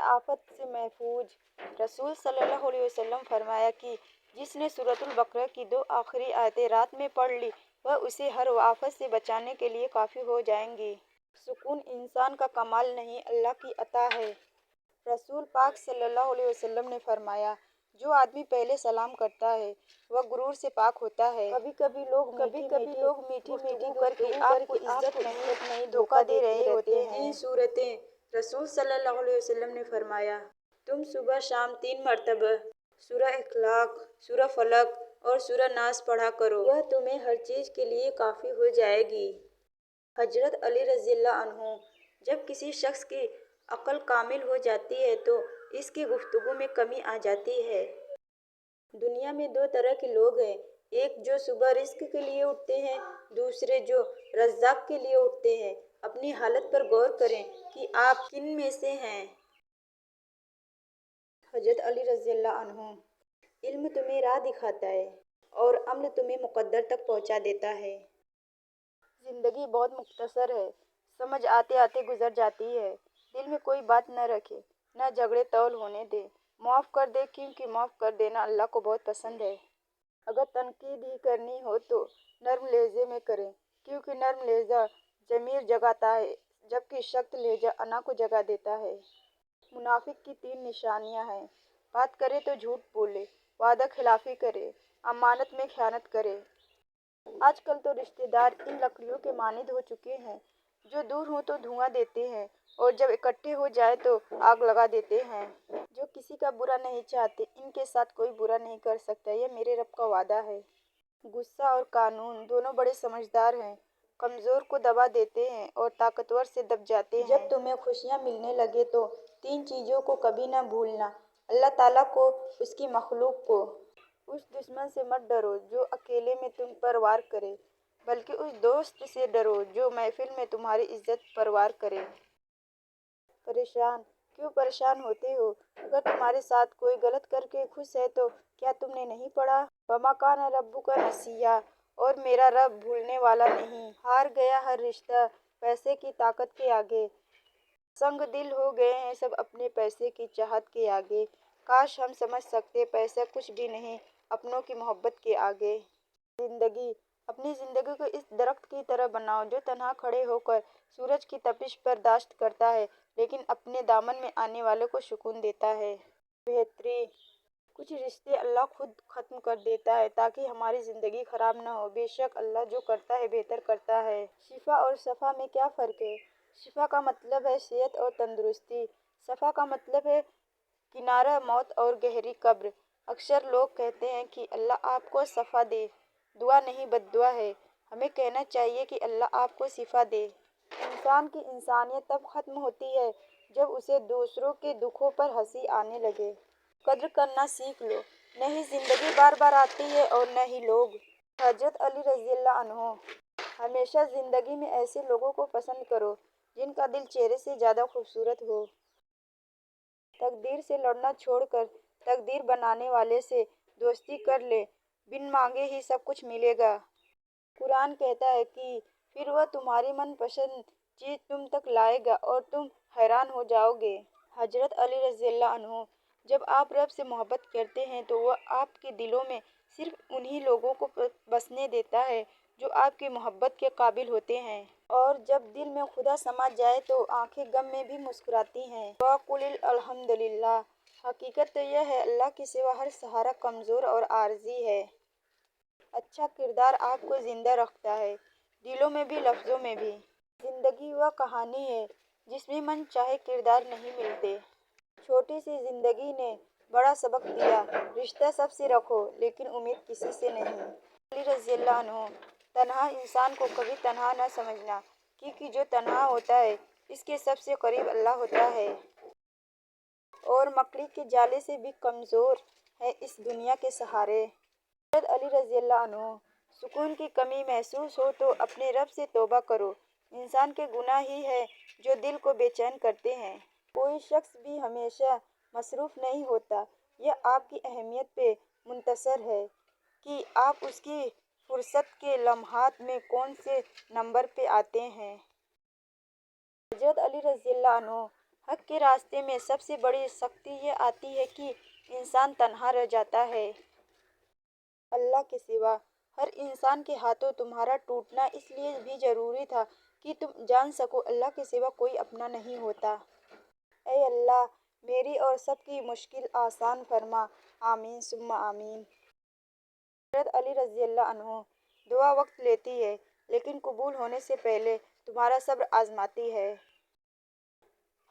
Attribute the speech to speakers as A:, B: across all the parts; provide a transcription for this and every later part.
A: आफत से महफूज। रसूल सल्लल्लाहु अलैहि वसल्लम फरमाया कि जिसने सूरतुल बकरा की 2 आखिरी आयतें रात में पढ़ ली वह उसे हर आफत से बचाने के लिए काफ़ी हो जाएंगी। सुकून इंसान का कमाल नहीं, अल्लाह की अता है। रसूल पाक सल्लल्लाहु अलैहि वसल्लम ने फरमाया, जो आदमी पहले सलाम करता है वह गुरूर से पाक होता है। कभी कभी लोग मीठी करके आपको इज्जत नहीं धोखा दे रहे होते हैं। 3 सूरतें रसूल सल्लल्लाहु अलैहि वसल्लम ने फरमाया, तुम सुबह शाम 3 मरतबा सूरह इखलाक, सूरह फलक और सूरह नास पढ़ा करो, यह तुम्हें हर चीज़ के लिए काफ़ी हो जाएगी। हजरत अली रज़ियल्लाहु अन्हु, जब किसी शख्स की अक्ल कामिल हो जाती है तो इसकी गुफ्तगू में कमी आ जाती है। दुनिया में 2 तरह के लोग हैं, एक जो सुबह रिस्क के लिए उठते हैं, दूसरे जो रज़्ज़ाक़ के लिए उठते हैं। अपनी हालत पर गौर करें कि आप किन में से हैं। हजरत अली रज़ियल्लाहु अन्हु, इल्म तुम्हें राह दिखाता है और अमल तुम्हें मुक़द्दर तक पहुँचा देता है। ज़िंदगी बहुत मुख्तसर है, समझ आते आते गुजर जाती है। दिल में कोई बात न रखे, न झगड़े तौल होने दे, माफ़ कर दे, क्योंकि माफ़ कर देना अल्लाह को बहुत पसंद है। अगर तनकीद ही करनी हो तो नर्म लहजे में करें, क्योंकि नर्म लहजा ज़मीर जगाता है जबकि सख्त लहजा अना को जगा देता है। मुनाफिक की 3 निशानियां हैं, बात करे तो झूठ बोले, वादा खिलाफी करे, अमानत में खयानत करे। आजकल तो रिश्तेदार इन लकड़ियों के मानिंद हो चुके हैं, जो दूर हों तो धुआं देते हैं और जब इकट्ठे हो जाए तो आग लगा देते हैं। जो किसी का बुरा नहीं चाहते, इनके साथ कोई बुरा नहीं कर सकता, यह मेरे रब का वादा है। गुस्सा और कानून दोनों बड़े समझदार हैं, कमज़ोर को दबा देते हैं और ताकतवर से दब जाते हैं। जब तुम्हें खुशियाँ मिलने लगे तो 3 चीज़ों को कभी न भूलना, अल्लाह ताला को, उसकी मखलूक को। उस दुश्मन से मत डरो जो अकेले में तुम पर वार करे, बल्कि उस दोस्त से डरो जो महफिल में तुम्हारी इज्जत पर वार करे। क्यों परेशान होते हो? अगर तुम्हारे साथ कोई गलत करके खुश है तो क्या तुमने नहीं पढ़ा, वमा कान रब्बुका नसिया, और मेरा रब भूलने वाला नहीं। हार गया हर रिश्ता पैसे की ताकत के आगे, संग दिल हो गए हैं सब अपने पैसे की चाहत के आगे। काश हम समझ सकते पैसा कुछ भी नहीं अपनों की मोहब्बत के आगे। अपनी ज़िंदगी को इस दरख्त की तरह बनाओ जो तन्हा खड़े होकर सूरज की तपिश बर्दाश्त करता है लेकिन अपने दामन में आने वाले को सुकून देता है। बेहतरी, कुछ रिश्ते अल्लाह खुद ख़त्म कर देता है ताकि हमारी ज़िंदगी ख़राब ना हो। बेशक अल्लाह जो करता है बेहतर करता है। शिफा और सफ़ा में क्या फ़र्क है? शिफा का मतलब है सेहत और तंदुरुस्ती, सफ़ा का मतलब है किनारा मौत और गहरी कब्र। अक्सर लोग कहते हैं कि अल्लाह आपको सफ़ा दे, दुआ नहीं बद्दुआ है। हमें कहना चाहिए कि अल्लाह आपको शिफा दे। इंसान की इंसानियत तब ख़त्म होती है जब उसे दूसरों के दुखों पर हंसी आने लगे। कद्र करना सीख लो, न ही ज़िंदगी बार बार आती है और न ही लोग। हजरत अली रज़ियल्लाहु अन्हु, हमेशा ज़िंदगी में ऐसे लोगों को पसंद करो जिनका दिल चेहरे से ज़्यादा खूबसूरत हो। तकदीर से लड़ना छोड़कर तकदीर बनाने वाले से दोस्ती कर ले, बिन मांगे ही सब कुछ मिलेगा। कुरान कहता है कि फिर वह तुम्हारी मनपसंद चीज़ तुम तक लाएगा और तुम हैरान हो जाओगे। हजरत अली रज़ियल्लाहु अन्हु, जब आप रब से मोहब्बत करते हैं तो वह आपके दिलों में सिर्फ उन्हीं लोगों को बसने देता है जो आपकी मोहब्बत के काबिल होते हैं, और जब दिल में खुदा समा जाए तो आंखें गम में भी मुस्कुराती हैं। वक़ुलिल अल्हम्दुलिल्लाह, हकीकत तो यह है अल्लाह के सिवा हर सहारा कमज़ोर और आर्जी है। अच्छा किरदार आपको ज़िंदा रखता है, दिलों में भी लफ्ज़ों में भी। ज़िंदगी वह कहानी है जिसमें मन चाहे किरदार नहीं मिलते। छोटी सी ज़िंदगी ने बड़ा सबक दिया, रिश्ता सबसे रखो लेकिन उम्मीद किसी से नहीं। अली रज़ियल्लाहु अन्हु, तन्हा इंसान को कभी तन्हा न समझना, क्योंकि जो तन्हा होता है इसके सबसे करीब अल्लाह होता है और मकड़ी के जाले से भी कमज़ोर है इस दुनिया के सहारे। हज़रत अली रज़ियल्लाहु अन्हु, सुकून की कमी महसूस हो तो अपने रब से तौबा करो, इंसान के गुनाह ही है जो दिल को बेचैन करते हैं। कोई शख्स भी हमेशा मसरूफ़ नहीं होता, यह आपकी अहमियत पे मुनहसर है कि आप उसकी फुर्सत के लम्हात में कौन से नंबर पे आते हैं। हजरत अली रज़ियल्लाहु अन्हु, حق کے راستے میں سب سے بڑی سختی یہ آتی ہے کہ انسان تنہا رہ جاتا ہے۔ اللہ کے سوا ہر انسان کے ہاتھوں تمہارا ٹوٹنا اس لیے بھی ضروری تھا کہ تم جان سکو اللہ کے سوا کوئی اپنا نہیں ہوتا۔ اے اللہ میری اور سب کی مشکل آسان فرما، آمین ثم آمین۔ حضرت علی رضی اللہ عنہ دعا وقت لیتی ہے لیکن قبول ہونے سے پہلے تمہارا صبر آزماتی ہے۔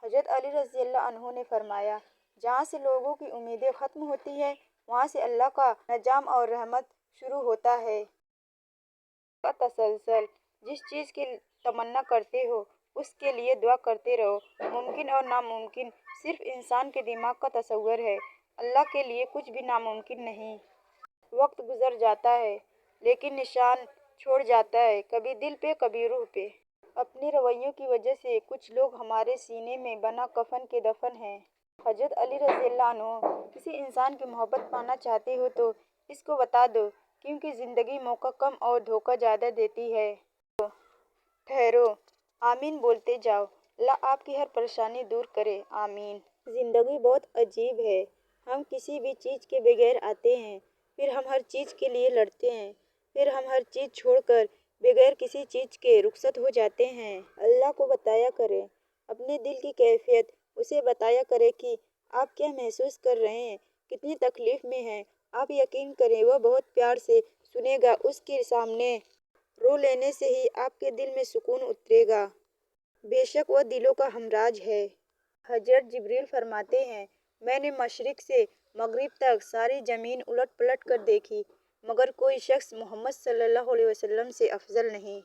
A: حضرت علی رضی اللہ عنہ نے فرمایا، جہاں سے لوگوں کی امیدیں ختم ہوتی ہیں وہاں سے اللہ کا نظام اور رحمت شروع ہوتا ہے۔ کا تسلسل، جس چیز کی تمنا کرتے ہو اس کے لیے دعا کرتے رہو۔ ممکن اور ناممکن صرف انسان کے دماغ کا تصور ہے، اللہ کے لیے کچھ بھی ناممکن نہیں۔ وقت گزر جاتا ہے لیکن نشان چھوڑ جاتا ہے، کبھی دل پہ کبھی روح پہ۔ اپنے رویوں کی وجہ سے کچھ لوگ ہمارے سینے میں بنا کفن کے دفن ہیں۔ حضرت علی رضی اللہ عنہ کسی انسان کی محبت پانا چاہتے ہو تو اس کو بتا دو، کیونکہ زندگی موقع کم اور دھوکہ زیادہ دیتی ہے۔ ٹھہرو، آمین بولتے جاؤ، اللہ آپ کی ہر پریشانی دور کرے، آمین۔ زندگی بہت عجیب ہے، ہم کسی بھی چیز کے بغیر آتے ہیں، پھر ہم ہر چیز کے لیے لڑتے ہیں، پھر ہم ہر چیز چھوڑ کر بغیر کسی چیز کے رخصت ہو جاتے ہیں۔ اللہ کو بتایا کریں اپنے دل کی کیفیت، اسے بتایا کریں کہ آپ کیا محسوس کر رہے ہیں، کتنی تکلیف میں ہیں۔ آپ یقین کریں وہ بہت پیار سے سنے گا، اس کے سامنے رو لینے سے ہی آپ کے دل میں سکون اترے گا۔ بے شک وہ دلوں کا ہمراز ہے۔ حضرت جبریل فرماتے ہیں، میں نے مشرق سے مغرب تک ساری زمین الٹ پلٹ کر دیکھی مگر کوئی شخص محمد صلی اللہ علیہ وسلم سے افضل نہیں۔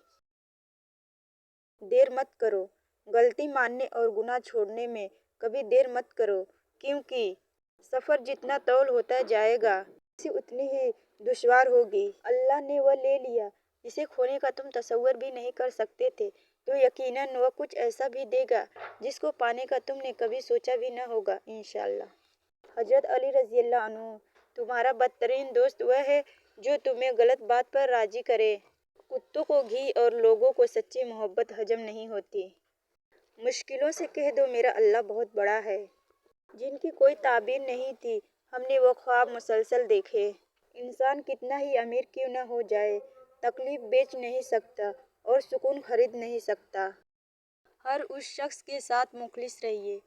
A: دیر مت کرو، غلطی ماننے اور گناہ چھوڑنے میں کبھی دیر مت کرو، کیونکہ سفر جتنا طول ہوتا جائے گا واپسی اتنی ہی دشوار ہوگی۔ اللہ نے وہ لے لیا جسے کھونے کا تم تصور بھی نہیں کر سکتے تھے تو یقیناً وہ کچھ ایسا بھی دے گا جس کو پانے کا تم نے کبھی سوچا بھی نہ ہوگا، انشاءاللہ۔ حضرت علی رضی اللہ عنہ تمہارا بدترین دوست وہ ہے جو تمہیں غلط بات پر راضی کرے۔ کتوں کو گھی اور لوگوں کو سچی محبت ہضم نہیں ہوتی۔ مشکلوں سے کہہ دو میرا اللہ بہت بڑا ہے۔ جن کی کوئی تعبیر نہیں تھی ہم نے وہ خواب مسلسل دیکھے۔ انسان کتنا ہی امیر کیوں نہ ہو جائے، تکلیف بیچ نہیں سکتا اور سکون خرید نہیں سکتا۔ ہر اس شخص کے ساتھ مخلص رہیے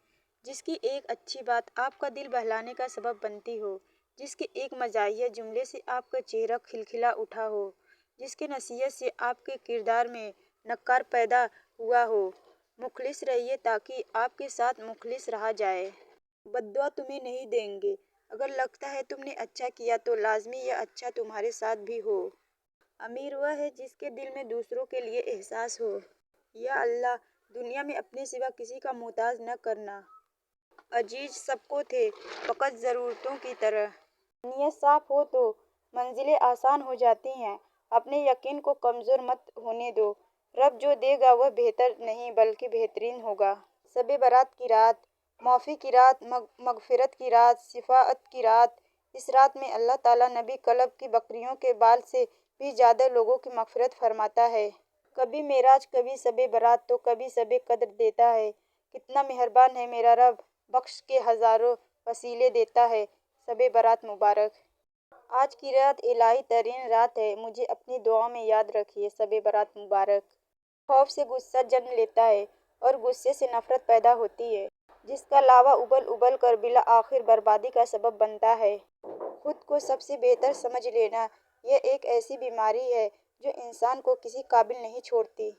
A: جس کی ایک اچھی بات آپ کا دل بہلانے کا سبب بنتی ہو، جس کے ایک مزاحیہ جملے سے آپ کا چہرہ کھلکھلا اٹھا ہو، جس کے نصیحت سے آپ کے کردار میں نکھار پیدا ہوا ہو۔ مخلص رہیے تاکہ آپ کے ساتھ مخلص رہا جائے۔ بددعا تمہیں نہیں دیں گے، اگر لگتا ہے تم نے اچھا کیا تو لازمی یہ اچھا تمہارے ساتھ بھی ہو۔ امیر وہ ہے جس کے دل میں دوسروں کے لیے احساس ہو۔ یا اللہ دنیا میں اپنے سوا کسی کا محتاج نہ کرنا۔ عزیز سب کو تھے فقط ضرورتوں کی طرح۔ نیت صاف ہو تو منزلیں آسان ہو جاتی ہیں۔ اپنے یقین کو کمزور مت ہونے دو، رب جو دے گا وہ بہتر نہیں بلکہ بہترین ہوگا۔ شب برات کی رات، معافی کی رات، مغفرت کی رات، شفاعت کی رات، اس رات میں اللہ تعالیٰ نبی کلب کی بکریوں کے بال سے بھی زیادہ لوگوں کی مغفرت فرماتا ہے۔ کبھی معراج، کبھی شب برات تو کبھی شب قدر دیتا ہے۔ کتنا مہربان ہے میرا رب، بخش کے ہزاروں وسیلے دیتا ہے۔ شب برات مبارک۔ آج کی رات الہی ترین رات ہے، مجھے اپنی دعاؤں میں یاد رکھیے۔ شب برات مبارک۔ خوف سے غصہ جنم لیتا ہے اور غصے سے نفرت پیدا ہوتی ہے جس کا لاوا ابل ابل کر بالآخر بربادی کا سبب بنتا ہے۔ خود کو سب سے بہتر سمجھ لینا یہ ایک ایسی بیماری ہے جو انسان کو کسی قابل نہیں چھوڑتی۔